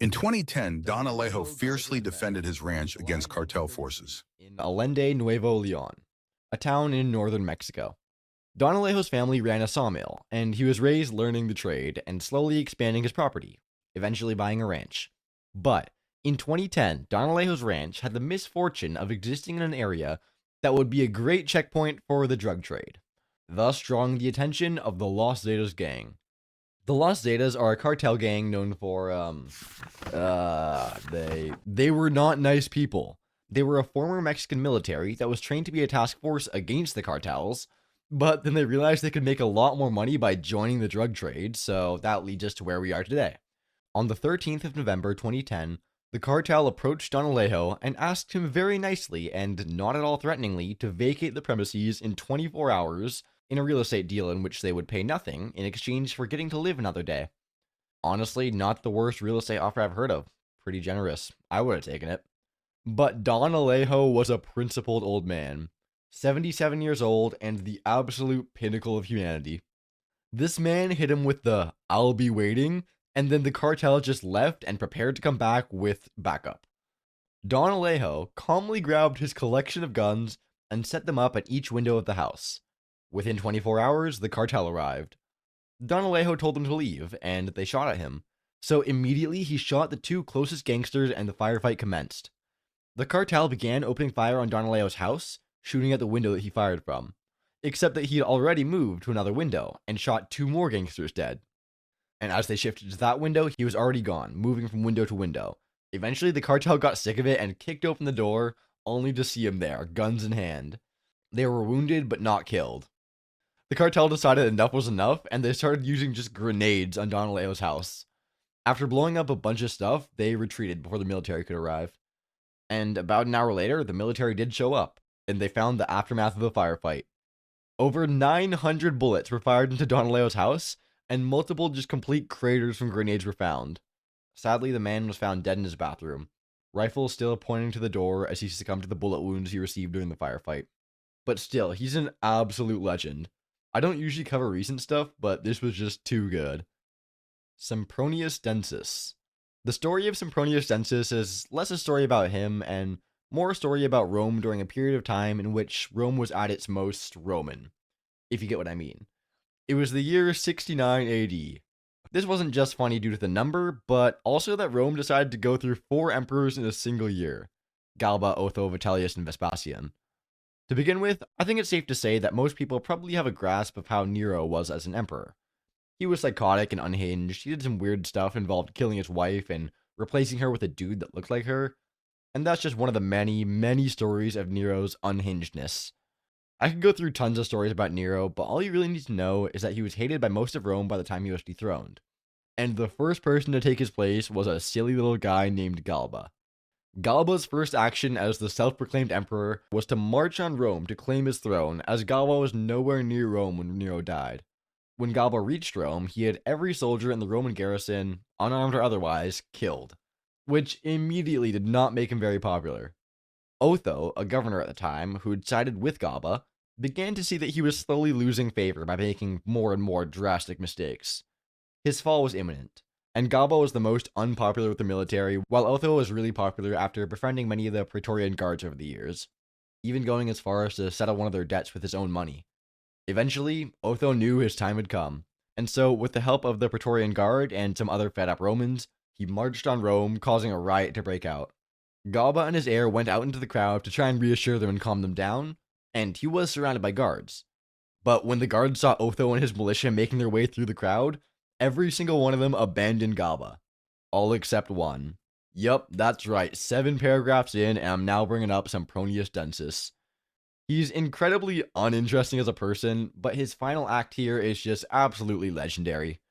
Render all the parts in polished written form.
In 2010, Don Alejo fiercely defended his ranch against cartel forces. In Allende Nuevo Leon, a town in northern Mexico. Don Alejo's family ran a sawmill, and he was raised learning the trade and slowly expanding his property, eventually buying a ranch. But in 2010, Don Alejo's ranch had the misfortune of existing in an area that would be a great checkpoint for the drug trade, thus drawing the attention of the Los Zetas gang. The Los Zetas are a cartel gang known for they were not nice people. They were a former Mexican military that was trained to be a task force against the cartels, but then they realized they could make a lot more money by joining the drug trade, so that leads us to where we are today. On the 13th of November 2010, the cartel approached Don Alejo and asked him very nicely and not at all threateningly to vacate the premises in 24 hours in a real estate deal in which they would pay nothing in exchange for getting to live another day. Honestly, not the worst real estate offer I've heard of. Pretty generous. I would have taken it. But Don Alejo was a principled old man, 77 years old and the absolute pinnacle of humanity. This man hit him with the "I'll be waiting," and then the cartel just left and prepared to come back with backup. Don Alejo calmly grabbed his collection of guns and set them up at each window of the house. Within 24 hours, the cartel arrived. Don Alejo told them to leave, and they shot at him. So immediately he shot the two closest gangsters and the firefight commenced. The cartel began opening fire on Don Alejo's house, shooting at the window that he fired from. Except that he had already moved to another window and shot two more gangsters dead. And as they shifted to that window, he was already gone, moving from window to window. Eventually, the cartel got sick of it and kicked open the door, only to see him there, guns in hand. They were wounded but not killed. The cartel decided enough was enough, and they started using just grenades on Don Alejo's house. After blowing up a bunch of stuff, they retreated before the military could arrive. And about an hour later, the military did show up, and they found the aftermath of the firefight. Over 900 bullets were fired into Don Alejo's house, and multiple just complete craters from grenades were found. Sadly, the man was found dead in his bathroom, rifle still pointing to the door as he succumbed to the bullet wounds he received during the firefight. But still, he's an absolute legend. I don't usually cover recent stuff, but this was just too good. Sempronius Densus. The story of Sempronius Densus is less a story about him and more a story about Rome during a period of time in which Rome was at its most Roman, if you get what I mean. It was the year 69 AD. This wasn't just funny due to the number, but also that Rome decided to go through 4 emperors in a single year: Galba, Otho, Vitellius, and Vespasian. To begin with, I think it's safe to say that most people probably have a grasp of how Nero was as an emperor. He was psychotic and unhinged, he did some weird stuff involved killing his wife and replacing her with a dude that looked like her, and that's just one of the many, many stories of Nero's unhingedness. I could go through tons of stories about Nero, but all you really need to know is that he was hated by most of Rome by the time he was dethroned. And the first person to take his place was a silly little guy named Galba. Galba's first action as the self-proclaimed emperor was to march on Rome to claim his throne, as Galba was nowhere near Rome when Nero died. When Galba reached Rome, he had every soldier in the Roman garrison, unarmed or otherwise, killed, which immediately did not make him very popular. Otho, a governor at the time, who had sided with Galba, began to see that he was slowly losing favor by making more and more drastic mistakes. His fall was imminent, and Galba was the most unpopular with the military, while Otho was really popular after befriending many of the Praetorian guards over the years, even going as far as to settle one of their debts with his own money. Eventually, Otho knew his time had come, and so, with the help of the Praetorian Guard and some other fed-up Romans, he marched on Rome, causing a riot to break out. Galba and his heir went out into the crowd to try and reassure them and calm them down, and he was surrounded by guards. But when the guards saw Otho and his militia making their way through the crowd, every single one of them abandoned Galba. All except one. Yup, that's right, 7 paragraphs in, and I'm now bringing up Sempronius Densus. He's incredibly uninteresting as a person, but his final act here is just absolutely legendary.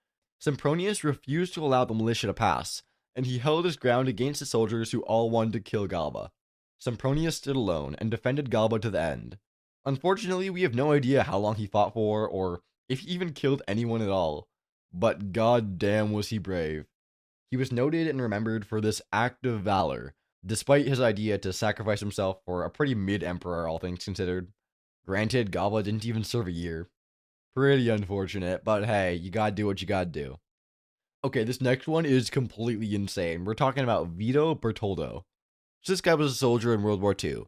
Sempronius refused to allow the militia to pass, and he held his ground against the soldiers who all wanted to kill Galba. Sempronius stood alone and defended Galba to the end. Unfortunately, we have no idea how long he fought for, or if he even killed anyone at all. But goddamn was he brave. He was noted and remembered for this act of valor, despite his idea to sacrifice himself for a pretty mid-emperor, all things considered. Granted, Galba didn't even serve a year. Pretty unfortunate, but hey, you gotta do what you gotta do. Okay, this next one is completely insane. We're talking about Vito Bertoldo. So this guy was a soldier in World War II.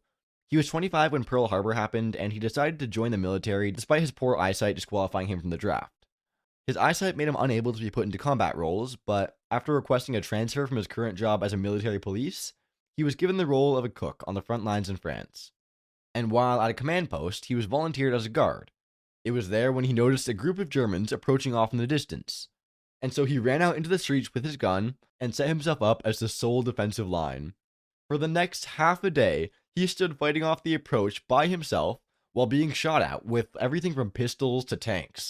He was 25 when Pearl Harbor happened, and he decided to join the military despite his poor eyesight disqualifying him from the draft. His eyesight made him unable to be put into combat roles, but after requesting a transfer from his current job as a military police, he was given the role of a cook on the front lines in France. And while at a command post, he was volunteered as a guard. It was there when he noticed a group of Germans approaching off in the distance. And so he ran out into the streets with his gun and set himself up as the sole defensive line. For the next half a day, he stood fighting off the approach by himself while being shot at with everything from pistols to tanks.